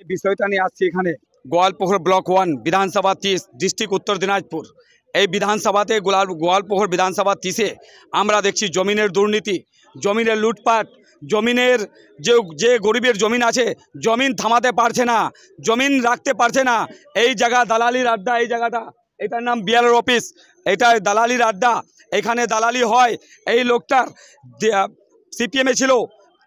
বিষয়টা নিয়ে আসছি এখানে গোয়ালপুকুর ব্লক 1 বিধানসভা 30 ডিস্ট্রিক্ট উত্তর দিনাজপুর। এই বিধানসভাতে গোয়ালপুকুর বিধানসভা 30-এ আমরা দেখছি জমিনের দুর্নীতি, জমিনের লুটপাট, জমিনের যে গরিবের জমিন আছে জমিন থামাতে পারছে না, জমিন রাখতে পারছে না। এই জায়গা দালালির আড্ডা, এই জায়গাটা এটার নাম বিআরওর অফিস, এটা দালালির আড্ডা, এখানে দালালি হয়। এই লোকটার সিপিএমে ছিল,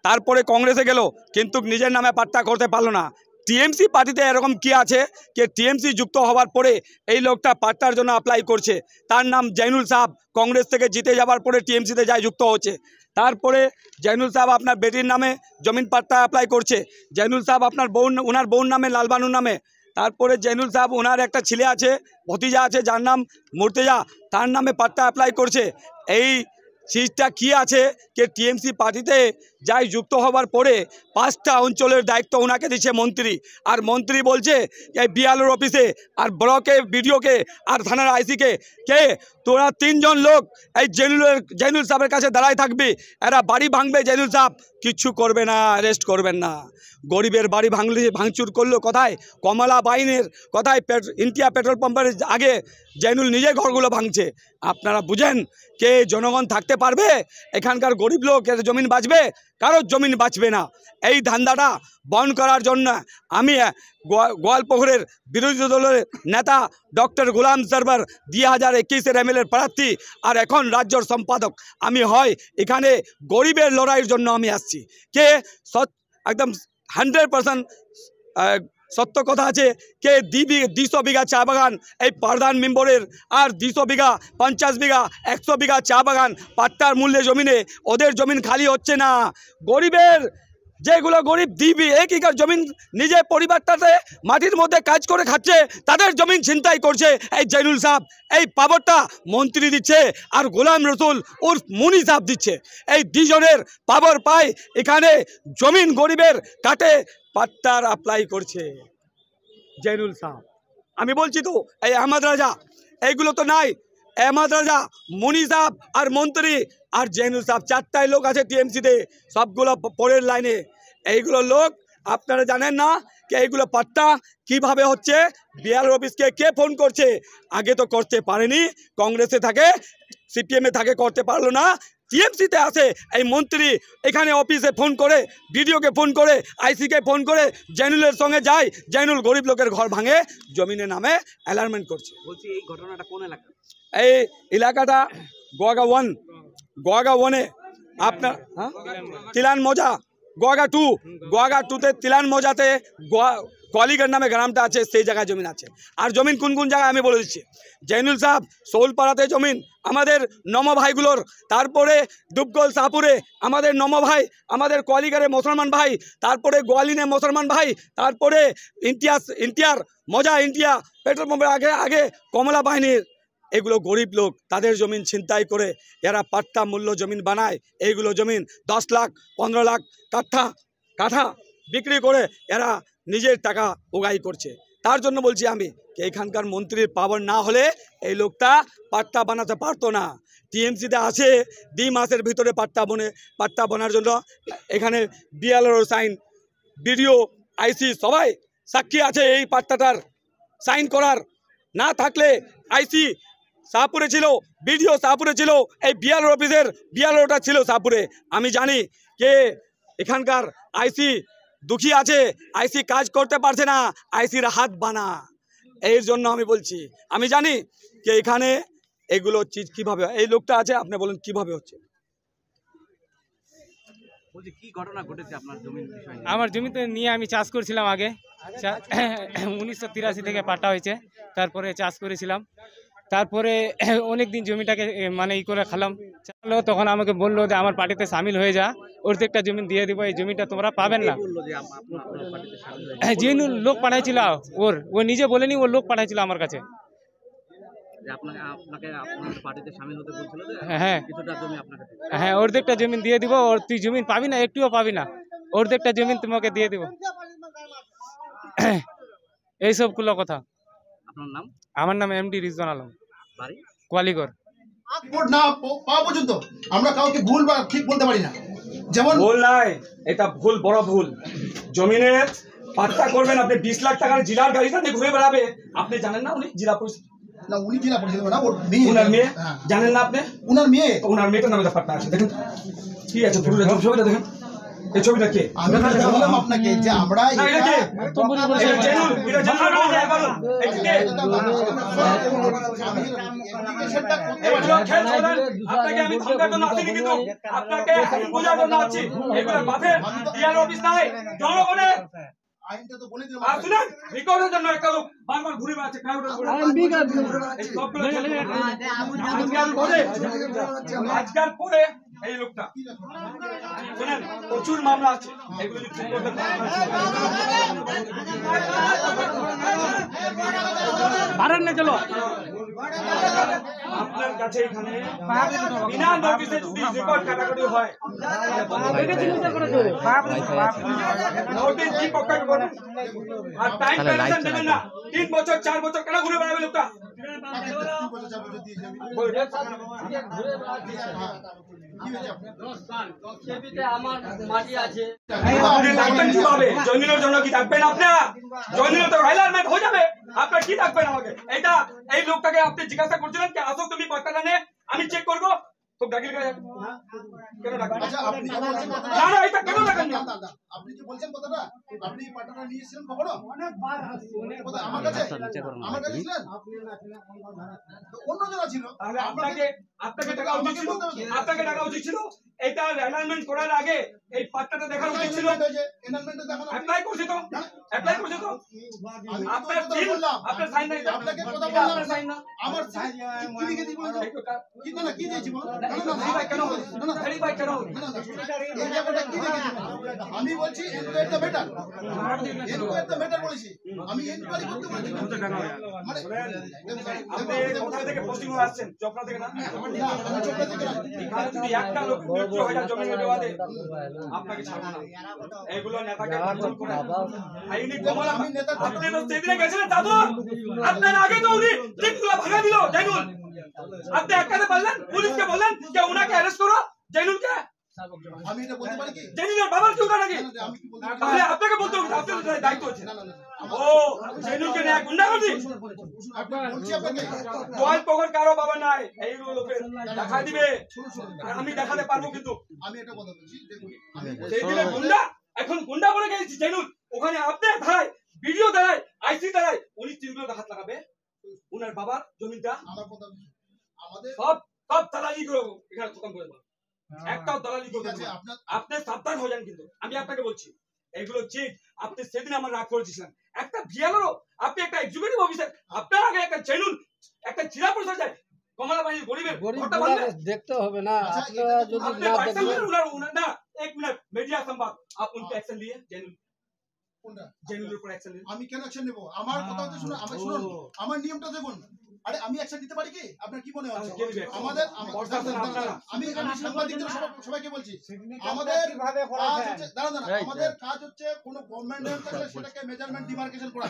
তারপরে কংগ্রেসে গেল, কিন্তু নিজের নামে পাট্টা করতে পারলো না। টিএমসি পার্টিতে এরকম কি আছে যে টিএমসি যুক্ত হওয়ার পরে এই লোকটা পাট্টার জন্য অ্যাপ্লাই করছে। তার নাম জৈনুল সাহেব, কংগ্রেস থেকে জিতে যাওয়ার পরে টিএমসিতে যায় যুক্ত হচ্ছে। তারপরে জৈনুল সাহেব আপনার বেটির নামে জমিন পাট্টা অ্যাপ্লাই করছে। জৈনুল সাহেব আপনার ওনার বউর নামে লালবানুর নামে। তারপরে জৈনুল সাহেব ওনার একটা ছেলে আছে, ভতিজা আছে, যার নাম মুর্তেজা, তার নামে পাট্টা অ্যাপ্লাই করছে। এই চিজটা কি আছে যে টিএমসি পার্টিতে যাই যুক্ত হওয়ার পরে 5টা অঞ্চলের দায়িত্ব ওনাকে দিচ্ছে মন্ত্রী, আর মন্ত্রী বলছে এই বিআরওর অফিসে আর ব্লকে বিডিওকে আর থানার আইসিকে কে তোরা 3জন লোক এই জৈনুল সাহেবের কাছে দাঁড়ায় থাকবি, এরা বাড়ি ভাঙবে, জৈনুল সাহেব কিচ্ছু করবে না, অ্যারেস্ট করবেন না। গরিবের বাড়ি ভাঙচুর করলো কোথায়? কমলা বাইনের কোথায়? ইন্ডিয়া পেট্রোল পাম্পের আগে জৈনুল নিজে ঘরগুলো ভাঙছে। আপনারা বুঝেন কে জনগণ থাকতে পারবে? এখানকার গরিব লোক এর জমিন বাঁচবে? কারোর জমিন বাঁচবে না। এই ধান্দাটা বন্ধ করার জন্য আমি গোয়ালপুকুরের বিরোধী দলের নেতা ডক্টর গোলাম সরবর 2021-এর এমএলএর প্রার্থী আর এখন রাজ্যর সম্পাদক আমি হয়, এখানে গরিবের লড়াইয়ের জন্য আমি আসছি। কে একদম 100% সত্য কথা আছে কে 200 বিঘা চা বাগান এই প্রধান মেম্বরের, আর 200 বিঘা 50 বিঘা 100 বিঘা চা বাগান পাট্টার মূল্যে জমিনে ওদের জমিন খালি হচ্ছে না। গরিবের যেগুলো গরিব দিবি 1 একর জমিন নিজে পরিবারটাতে মাটির মধ্যে কাজ করে খাচ্ছে, তাদের জমিন ছিনতাই করছে এই জৈনুল সাহেব। এই পাওয়ারটা মন্ত্রী দিচ্ছে আর গোলাম রসুল উর্ফ মুনি সাহেব দিচ্ছে। এই দুজনের পাওয়ার পায়, এখানে জমিন গরিবের কাটে পাট্টার অ্যাপ্লাই করছে জৈনুল সাহেব। আমি বলছি তো এই আহমদ রাজা এইগুলো তো নাই, আহমদ রাজা, মুনি সাহেব আর মন্ত্রী আর জৈনুল সাহেব 4টাই লোক আছে টিএমসিতে, সবগুলো পরের লাইনে। এইগুলো লোক আপনারা জানেন না যে এইগুলো পাট্টা কিভাবে হচ্ছে, বিআরও অফিসকে কে ফোন করছে? আগে তো করতে পারেনি, কংগ্রেসে থাকে, সিপিএমে থাকে, করতে পারলো না, টিএমসিতে আসে এই মন্ত্রী এখানে অফিসে ফোন করে, বিডিওকে ফোন করে, আইসিকে ফোন করে জৈনুলের সঙ্গে যায়, জৈনুল গরিব লোকের ঘর ভাঙে, জমিনের নামে অ্যালার্টমেন্ট করছে। বলছি এই ঘটনাটা কোন এলাকা? এই এলাকাটা গোয়াগা 1-এ আপনার তিলান মজা, গোয়াগা 2-তে তিলান মজাতে কলিগের নামে গ্রামটা আছে, সেই জায়গায় জমিন আছে। আর জমিন কোন কোন জায়গায় আমি বলে দিচ্ছি। জৈনুল সাহেব শোলপাড়াতে জমিন আমাদের নম ভাইগুলোর, তারপরে দুবগোল শাহপুরে আমাদের নম ভাই, আমাদের কলিগারে মুসলমান ভাই, তারপরে গোয়ালিনে মুসলমান ভাই, তারপরে ইন্টিয়ার মজা ইন্ডিয়া পেট্রোল পাম্পের আগে কমলা বাহিনীর। এগুলো গরিব লোক, তাদের জমিন ছিনতাই করে এরা পাট্টা মূল্য জমিন বানায়। এইগুলো জমিন 10 লাখ 15 লাখ কাঠা বিক্রি করে এরা নিজের টাকা উগাই করছে। তার জন্য বলছি আমি এখানকার মন্ত্রীর পাওয়ার না হলে এই লোকটা পাট্টা বানাতে পারতো না। টিএমসিতে আছে 2 মাসের ভিতরে পাট্টা বানার জন্য এখানে বিএলআর সাইন, বিডিও, আইসি সবাই সাক্ষী আছে এই পাট্টাটার সাইন করার। না থাকলে আইসি শাহপুরে ছিল, বিডিও শাহপুরে ছিল, এই বিআরও অফিসের বিআরওটা ছিল শাহপুরে। আমি জানি কে এখানকার আইসি দুঃখী আছে, আইসি কাজ করতে পারছে না, আইসির হাত বানা। এর জন্য আমি বলছি আমি জানি যে এখানে এগুলো চিজ কিভাবে এই লোকটা আছে, আপনি বলেন কিভাবে হচ্ছে। বলছি কি ঘটনা ঘটেছে আপনার জমির বিষয়? আমার জমিতে নিয়ে আমি চাষ করছিলাম আগে, 1983 থেকে পাটা হয়েছে, তারপরে চাষ করেছিলাম, তারপরে অনেক দিন জমিটাকে মানে করে খালাম চালো, তখন আমাকে বললো যে আমার পার্টিতে সামিল হয়ে যা, অর্ধেকটা জমি দিয়ে দিব, এই জমিটা তোমরা পাবেন না। যে লোক পাঠাইছিল ও নিজে বলেনি, ওর লোক পাঠাইছিল আমার কাছে। হ্যাঁ, অর্ধেকটা জমি দিয়ে দিব, তুই জমি পাবি না, একটুও পাবি না, অর্ধেকটা জমি তোমাকে দিয়ে দিব, এইসবগুলো কথা। আমার নাম এমডি রিজওয়ান আলম, কোয়ালিগর। না পাওয়া পর্যন্ত আমরা কাউকে ভুল বা ঠিক বলতে পারি না। যেমন ভুল নাই, এটা ভুল, বড় ভুল। জমিনের পাত্তা করবেন আপনি 20 লাখ টাকার জিলার গাড়িটা নিয়ে ঘুরে বেড়াবে, আপনি জানেন না উনি জেলা পরিষদ না উনি জেলা পরিষদ না, ওর মেয়ে। ওনার মেয়ে হ্যাঁ। জানেন না আপনি? ওনার মেয়ে। ওনার মেয়েটার নামে পাত্তা আছে, দেখেন কি আছে পুরো ছবিটা দেখেন। এই ছবিটা কে? আমি বললাম আপনাকে যে আমরা না, এটা কে? এটা জেনুল, এটা জেনুল বলুন, বলুন। এটা কে? এগুলো খেল চলেন, আপনাকে আমি ধমকার জন্য আসিনি, কিন্তু আপনাকে আইন বোঝার জন্য আসছি। এগুলো বাফের ডিআর অফিস নাই, জনগণের আইনটা তো বলে দিলাম। শুনেন, রেকর্ডের জন্য একটা লোক বারবার ঘুরে বেড়াচ্ছে কাউন্টার করে। এই সবগুলো আজকাল পরে এই লোকটা শুনেন, প্রচুর মামলা আছে, এগুলো যদি ঠিক করতে পারেন না। চলো আপনার কাছে এখানে বিনা নোটিশে যদি রেকর্ড কাটাকাটি হয়, নোটিশ কি পক্কা করবেন আর টাইম পেনশন দেবেন না। 3 বছর 4 বছর কেন ঘুরে বেড়াবে লোকটা? জমিনের জন্য কি থাকবেন আপনার? জমিনের তো অ্যালার্মেন্ট হয়ে যাবে, আপনার কি থাকবেন আমাকে? এইটা এই লোকটাকে আপনি জিজ্ঞাসা করছিলেন কি আসো তুমি পাত্তাটা নে, আমি চেক করবো, তো ডাকিল কেন ডাকবেন? আচ্ছা আপনি যে বলছেন কথাটা, না না এটা কেন ডাকেন না? আপনি যে বলছেন কথাটা, আপনি এই পাটাটা নিয়েছিলেন কখনো? কোথায়? আমার কাছে ছিলেন? তো অন্য জায়গা ছিল। তাহলে আপনাকে টাকা উচিত ছিল, আপনাকে টাকা উচিত ছিল। এটা অ্যালাইনমেন্ট করার আগে এই পাত্তাটা দেখা উচিত ছিল। অ্যাপ্লাই করছি তো, অ্যাপ্লাই করছি তো। আপনার সিল, আপনার সাইন নাই, আপনাকে কথা বললাম, আপনার সাইন না। আমার কি লিখে দিব? কি না কি দিয়েছি বলুন? ভেরিফাই কেন হবে? ভেরিফাই কেন হবে? এই জায়গাটা কি লিখে দিব? আমি বলছি enquiry the matter, enquiry the matter বলেছি। আমি এনকোয়ারি করতে বলেছি। মানে আপনি কোথা থেকে পোস্টিং হয়ে আসছেন? চপড়া থেকে না? আমি চোখটা থেকে না। এখানে যদি একটা লোক মৃত্যু হয়ে যায় জমির বিবাদে, আপনাকে ছাড়বো না। এইগুলো নেতাকে কন্ট্রোল করে আইনি কমল। আপনি তো সেদিনে গেছিলেন দাদু, আপনার আগে তো উনি লিঙ্কগুলো ভাঙা দিল জেনুল। আপনি একটাতে বললেন, পুলিশকে বললেন যে ওনাকে অ্যারেস্ট করো, জেনুলকে। আমি এটা বলতে পারি কি? জেনুলের বাবার কি ওটা নাকি? আমি কি বলতে তাহলে আপনাকে বলতে হবে, আপনার দায়িত্ব আছে। ও জেনুলকে নিয়ে গুন্ডাগর্দি। আপনি বলছি আপনাকে জয় পগর কারো বাবা নাই, এই লোকের দেখা দিবে, আমি দেখাতে পারবো। কিন্তু আমি এটা কথা বলছি, দেখুন আমি সেইদিনে গুন্ডা, এখন গুন্ডা বলে গেছি জেনুল। ওখানে আপনার ধারায় ভিডিও দাঁড়ায়, আইসি দাঁড়ায়, উনি তিনগুলো হাত লাগাবে উনার বাবার জমিটা। আমার কথা আমাদের সব দালালি করবো এখানে খতম করে দেবো, একটাও দালালি করবে আছে না। আপনার আপনি সাবধান হয়ে যান, কিন্তু আমি আপনাকে বলছি এগুলো ঠিক। আপনি সেদিন আমার রাগ করেছিলেন, একটা ভিয়ালেরও আপনি একটা এক্সিকিউটিভ অফিসার, আপনার আগে একটা জেনুল, একটা জেলা পরিষদ যায় কমলা বাহিনী গরিবের ঘরটা বাঁধবে। দেখতে হবে না, আচ্ছা, আপনারা যদি আপনি না পার্সোনাল দেখবেন। उन्होंने ना एक मिनट मीडिया संवाद आप उन पे एक्शन लिए কোনটা? जेन्युइन पर एक्शन लिए। আমি কেন অ্যাকশন নেব? আমার কথা হচ্ছে শুনুন, আমার শুনুন, আমার নিয়মটা দেখুন। আরে আমি অ্যাকশন নিতে পারি কি? আপনার কি মনে হচ্ছে? কে নেবে? আমাদের প্রশাসন আপনারা। আমি সাংবাদিকদের সবাইকে বলছি, আমাদের কাজ হচ্ছে দাঁড়ান, আমাদের কাজ হচ্ছে কোনো গভর্নমেন্ট হেল্প থাকলে সেটাকে মেজারমেন্ট ডিমার্কেশন করা,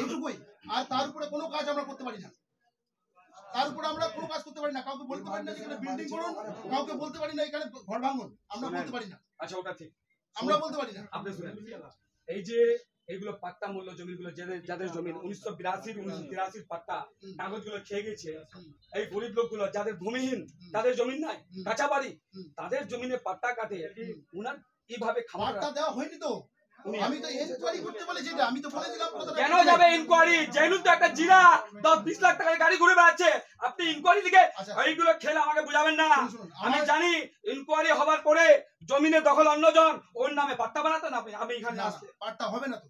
এইটুকুই। আর তার উপরে কোনো কাজ আমরা করতে পারি না, তার উপরে আমরা কোনো কাজ করতে পারি না। কাউকে বলতে পারি না এখানে বিল্ডিং করুন, কাউকে বলতে পারি না এখানে ঘর ভাঙুন, আমরা বলতে পারি না, আচ্ছা ওটা ঠিক, আমরা বলতে পারি না। আপনি শুনেন, এই যে এইগুলো পাট্টা মূল্য জমিগুলো যাদের জমি 1982-1983 পাট্টা কাগজগুলো খেয়ে গেছে, এই গরিব লোকগুলো যাদের ভূমিহীন, তাদের জমি নাই, কাঁচা বাড়ি, তাদের জমিনে পাট্টা কাটে উনার এইভাবে খামারটা বার্তা দেওয়া হয়নি তো। আমি তো এনকোয়ারি করতে বলেছি, এটা আমি তো বলে দিলাম কথাটা। কেন যাবে ইনকোয়ারি? জেনুল তো একটা জিরা 10-20 লাখ টাকার গাড়ি ঘুরে বেড়াচ্ছে, আপনি ইনকোয়ারি লিখে এইগুলো খেলে আমাকে বুঝাবেন না। আমি জানি ইনকোয়ারি হবার পরে জমিনে দখল অন্যজন, ওর নামে পাট্টা বানাতেন আপনি, আমি এখানে না, আসতে পাট্টা হবে না তো,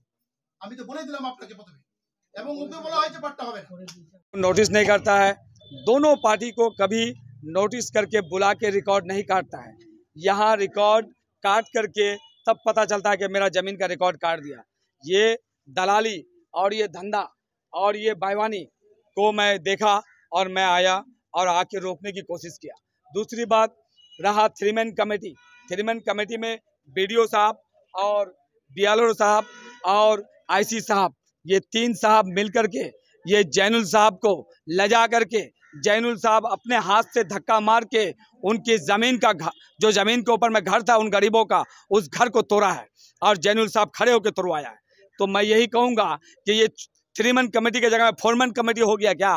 আমি তো বলে দিলাম আপনাকে প্রথমে, এবং ওকে বলা হয়েছে পাট্টা হবে না। नोटिस नहीं करता है, दोनों पार्टी को कभी नोटिस करके बुला के रिकॉर्ड नहीं काटता है। यहाँ रिकॉर्ड काट करके तब पता चलता है कि मेरा ज़मीन का रिकॉर्ड काट दिया। ये दलाली और ये धंधा और ये बेईमानी को मैं देखा और मैं आया और आके रोकने की कोशिश किया। दूसरी बात रहा थ्री मैन कमेटी में BDO साहब और BLO साहब और IC साहब, ये 3 साहब मिल करके ये जैनुल साहब को लजा करके, जैनुल साहब अपने हाथ से धक्का मार के उनकी ज़मीन का जो ज़मीन के ऊपर में घर था उन गरीबों का, उस घर को तोड़ा है और जैनुल साहब खड़े होकर तोड़वाया है। तो मैं यही कहूँगा कि ये 3 मैन कमेटी की जगह 4 मैन कमेटी हो गया क्या?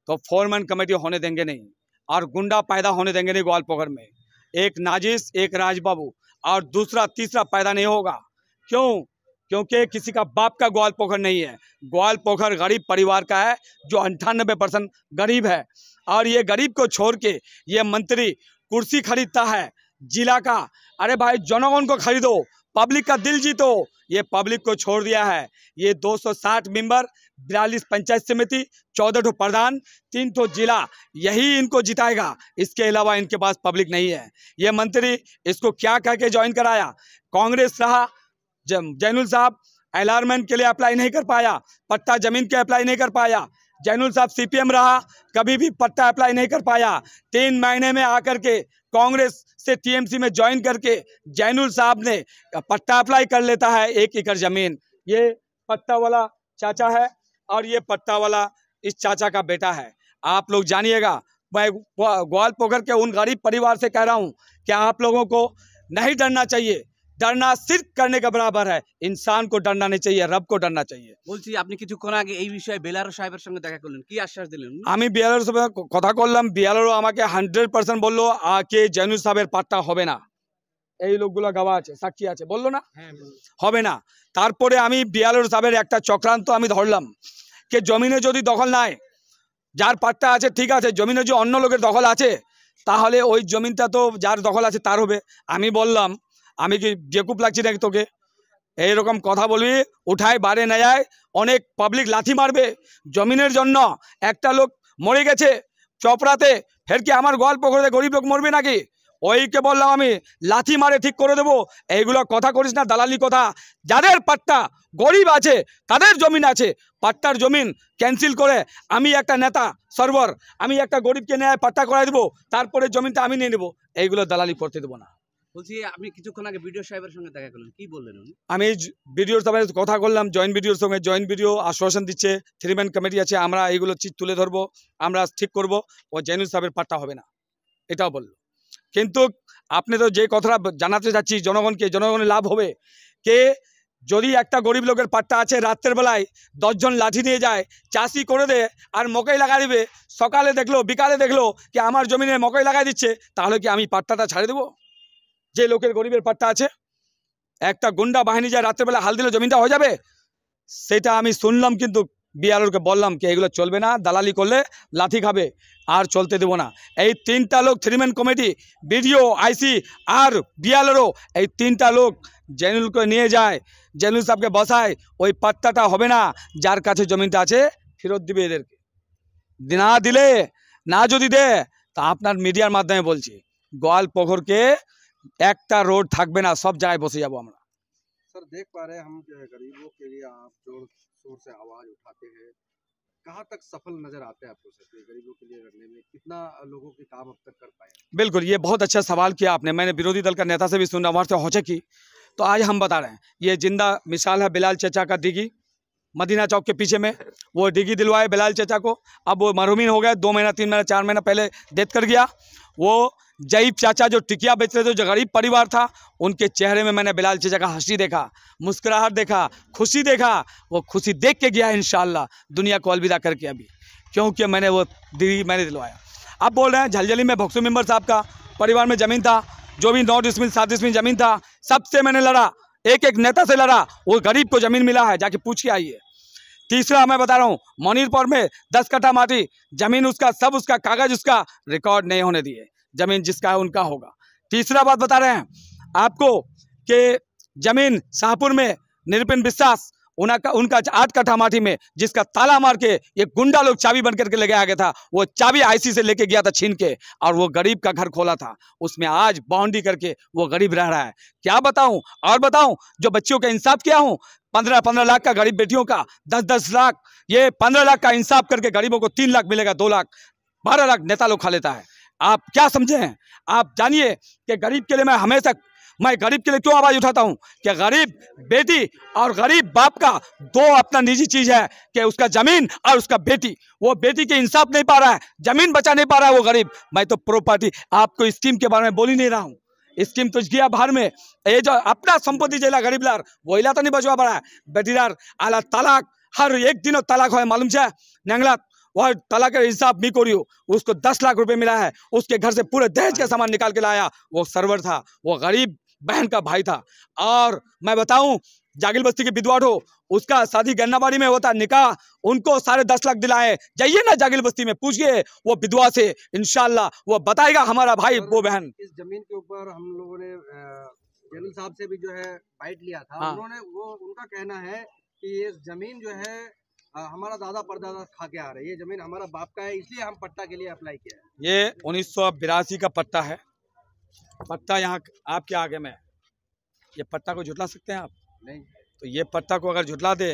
तो 4 मैन कमेटी होने देंगे नहीं, और गुंडा पैदा होने देंगे नहीं ग्वालपोखर में। एक नाजिस, एक राजबाबू और दूसरा तीसरा पैदा नहीं होगा। क्यों? क्योंकि किसी का बाप का ग्वालपोखर नहीं है। ग्वालपोखर गरीब परिवार का है, जो 98% गरीब है। और ये गरीब को छोड़ के ये मंत्री कुर्सी खरीदता है जिला का। अरे भाई, जनगण को खरीदो, पब्लिक का दिल जीतो। ये पब्लिक को छोड़ दिया है। ये 260 मेंबर, 42 पंचायत समिति, 14 ठो प्रधान, 3 ठो जिला, यही इनको जिताएगा। इसके अलावा इनके पास पब्लिक नहीं है। ये मंत्री इसको क्या कह के ज्वाइन कराया? कांग्रेस रहा, जैनुल साहब अलार्मेंट के लिए अप्लाई नहीं कर पाया, पट्टा जमीन के अप्लाई नहीं कर पाया। जैनुल साहब सीपीएम रहा, कभी भी पट्टा अप्लाई नहीं कर पाया। 3 महीने में आकर के कांग्रेस से टीएमसी में ज्वाइन करके जैनुल साहब ने पट्टा अप्लाई कर लेता है 1 एकड़ जमीन। ये पट्टा वाला चाचा है और ये पट्टा वाला इस चाचा का बेटा है। आप लोग जानिएगा, मैं ग्वालपोखर के उन गरीब परिवार से कह रहा हूँ कि आप लोगों को नहीं डरना चाहिए। डरना सिर्फ करने के बराबर है। इंसान को डरना नहीं चाहिए, रब को डरना चाहिए। বলছি আপনি কিছুক্ষণ আগে এই বিষয়ে বেলারো সাহেবের সঙ্গে দেখা করলেন, কি আশ্বাস দিলেন? আমি বিয়ালের সাথে কথা বললাম, বিয়ালেরও আমাকে 100% বললো কে জৈনুল সাহেবের পাট্টা হবে না। এই লোকগুলো গাওয়া আছে, সাক্ষী আছে, বললো না হবে না। তারপরে আমি বিয়ালের সাহেবের একটা চক্রান্ত আমি ধরলাম যে জমিনে যদি দখল নাই, যার পাট্টা আছে ঠিক আছে, জমিনে যে অন্য লোকের দখল আছে তাহলে ওই জমিনটা তো যার দখল আছে তার হবে। আমি বললাম, আমি কি বেকুব লাগছি নাকি তোকে? এইরকম কথা বলবি, উঠায় বাড়ে না যায়, অনেক পাবলিক লাথি মারবে। জমিনের জন্য একটা লোক মরে গেছে চপড়াতে, ফের কি আমার গ্বালপোখরে গরিব লোক মরবে নাকি? ওইকে বললাম আমি লাথি মারে ঠিক করে দেবো। এইগুলো কথা করিস না, দালালি কথা। যাদের পাট্টা গরিব আছে, তাদের জমিন আছে, পাট্টার জমিন ক্যান্সেল করে আমি একটা নেতা সর্বর, আমি একটা গরিবকে নিয়ে পাট্টা করাই দেবো, তারপরে জমিনটা আমি নিয়ে নেবো। এইগুলো দালালি করতে দেবো না। বলছি আপনি কিছুক্ষণ আগে ভিডিও সাহেবের সঙ্গে দেখা করলেন, কি বললেন উনি? আমি ভিডিওর সঙ্গে কথা বললাম, জয়েন্ট ভিডিওর সঙ্গে। জয়েন্ট ভিডিও আশ্বাসন দিচ্ছে 3 ম্যান কমিটি আছে, আমরা এইগুলো চিজ তুলে ধরবো, আমরা ঠিক করব, ও জৈনুল সাহেবের পাট্টা হবে না, এটাও বললো। কিন্তু আপনি তো যে কথাটা জানাতে চাচ্ছি জনগণকে, জনগণের লাভ হবে কে যদি একটা গরিব লোকের পাট্টা আছে, রাত্রের বেলায় 10 জন লাঠি নিয়ে যায়, চাষি করে দে আর মকই লাগা দিবে, সকালে দেখলো বিকালে দেখলো কি আমার জমিনে মকই লাগাই দিচ্ছে, তাহলে কি আমি পাট্টাটা ছাড়ে দেবো? যে লোকের গরিবের পাট্টা আছে, একটা গুন্ডা বাহিনী যায় রাত্রেবেলা হাল দিলে জমিনটা হয়ে যাবে, সেটা আমি শুনলাম। কিন্তু বিআরওকে বললাম কি এগুলো চলবে না, দালালি করলে লাথি খাবে, আর চলতে দেবো না। এই 3টা লোক 3 ম্যান কমিটি, বিডিও, আইসি আর বিআরও, এই 3টা লোক জৈনুলকে নিয়ে যায়, জৈনুল সাহেবকে বসায়, ওই পাট্টাটা হবে না। যার কাছে জমিনটা আছে ফেরত দিবে এদেরকে। না দিলে, না যদি দে, তা আপনার মিডিয়ার মাধ্যমে বলছি, গ্বালপোখরকে একটা রোড থাকবে না, सब জায়গায় বসে যাব আমরা। सर देख पा रहे हैं हम गरीबों के लिए आप जोर शोर से आवाज उठाते हैं, कहाँ तक सफल नजर आते हैं आपको सर गरीबों के लिए लड़ने में? कितना लोगों के काम अब तक कर पाए? बिल्कुल, ये बहुत अच्छा सवाल किया आपने। मैंने विरोधी दल का नेता से भी सुना, वहाँ से होचे की, तो आज हम बता रहे हैं। ये जिंदा मिसाल है बिलाल चचा का डिगी, मदीना चौक के पीछे में वो डिगी दिलवाए बिलाल चचा को। अब वो मरहूमिन हो गए, 2 महीना 3 महीना 4 महीना पहले डेथ कर गया। वो जईब चाचा जो टिकिया बेच रहे थे, जो गरीब परिवार था, उनके चेहरे में मैंने बिलाल चचा का हंसी देखा, मुस्कुराहट देखा, खुशी देखा। वो खुशी देख के गया इंशाल्लाह दुनिया को अलविदा करके अभी, क्योंकि मैंने वो डिगी मैंने दिलवाया। अब बोल रहे हैं झलझली में भक्सू मेंबर साहब का परिवार में ज़मीन था, जो भी 9 डिसमिल 7 डिसमिल ज़मीन था, सबसे मैंने लड़ा, एक एक नेता से लड़ा। वो गरीब को ज़मीन मिला है, जाके पूछ के आइए। तीसरा मैं बता रहा हूँ, मनीरपुर में 10 कट्ठा माटी जमीन, उसका सब, उसका कागज, उसका रिकॉर्ड नहीं होने दिए। जमीन जिसका है उनका होगा। तीसरा बात बता रहे हैं आपको कि जमीन शाहपुर में निरपेन विश्वास, उनका 8 कट्ठा माटी में, जिसका ताला मार के ये गुंडा लोग चाबी बन करके लेके आ गया था, वो चाबी आईसी से लेके गया था छीन के, और वो गरीब का घर खोला था, उसमें आज बाउंड्री करके वो गरीब रह रहा है। क्या बताऊं और बताऊं, जो बच्चियों का इंसाफ किया हूं, 15-15 लाख का गरीब बेटियों का, 10-10 लाख, ये 15 लाख का इंसाफ करके गरीबों को 3 लाख मिलेगा, 2 लाख, 12 लाख नेता लोग खा लेता है। आप क्या समझे हैं? आप जानिए कि गरीब के लिए मैं गरीब के लिए क्यों आवाज उठाता हूं, कि गरीब बेटी और गरीब बाप का 2 अपना निजी चीज है, कि उसका जमीन और उसका बेटी। वो बेटी के इंसाफ नहीं पा रहा है, जमीन बचा नहीं पा रहा है वो गरीब। मैं तो प्रॉपर्टी आपको स्कीम के बारे में बोल ही नहीं रहा हूं, स्कीम तो गया बाहर में, ये जो अपना संपत्ति जेला गरीब लार वहीला तो नहीं बचवा पड़ा है। बेटीलार आला तलाक हर एक दिन तलाक है मालूम है नंगला, वह तलाक का हिसाब नहीं करियो, उसको 10 लाख रुपए मिला है, उसके घर से पूरे दहेज का सामान निकाल के लाया, वो सर्वर था, वो गरीब बहन का भाई था। और मैं बताऊं जागिल बस्ती के विधवा हो, उसका शादी गन्नाबाड़ी में होता निकाह, उनको 10.5 लाख दिलाए। जाइए ना जागिल बस्ती में पूछिए वो विधवा से, इंशाल्लाह वो बताएगा हमारा भाई वो बहन। इस जमीन के ऊपर हम लोगों ने जलील साहब से भी जो है बाइट लिया था। हाँ। उन्होंने उनका कहना है कि ये जमीन जो है हमारा दादा परदादा खा के आ रहे हैं, ये जमीन हमारा बाप का है, इसलिए हम पट्टा के लिए अप्लाई किया है। ये 1982 का पट्टा है। पट्टा यहाँ आपके आगे में, ये पट्टा को झुटला सकते हैं आप? नहीं। तो ये पट्टा को अगर झुटला दे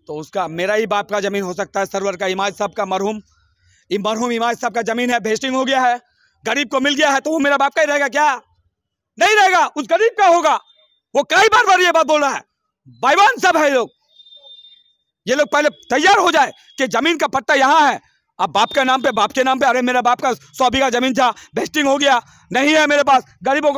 तो उसका मेरा ही बाप का जमीन हो सकता है, सरवर का, इमाज साहब का, मरहूम इमाज साहब का जमीन है, वेस्टिंग हो गया है, गरीब को मिल गया है, तो वो मेरा बाप का ही रहेगा क्या? नहीं रहेगा, उस गरीब का होगा। वो कई बार ये बात बोल रहा है, बाईवान सब है लोग। ये लोग पहले तैयार हो जाए कि जमीन का पट्टा यहाँ है, अब बाप के नाम पे, अरे मेरा बाप का 100 बीघा जमीन था, वेस्टिंग हो गया, नहीं है मेरे पास, गरीबों को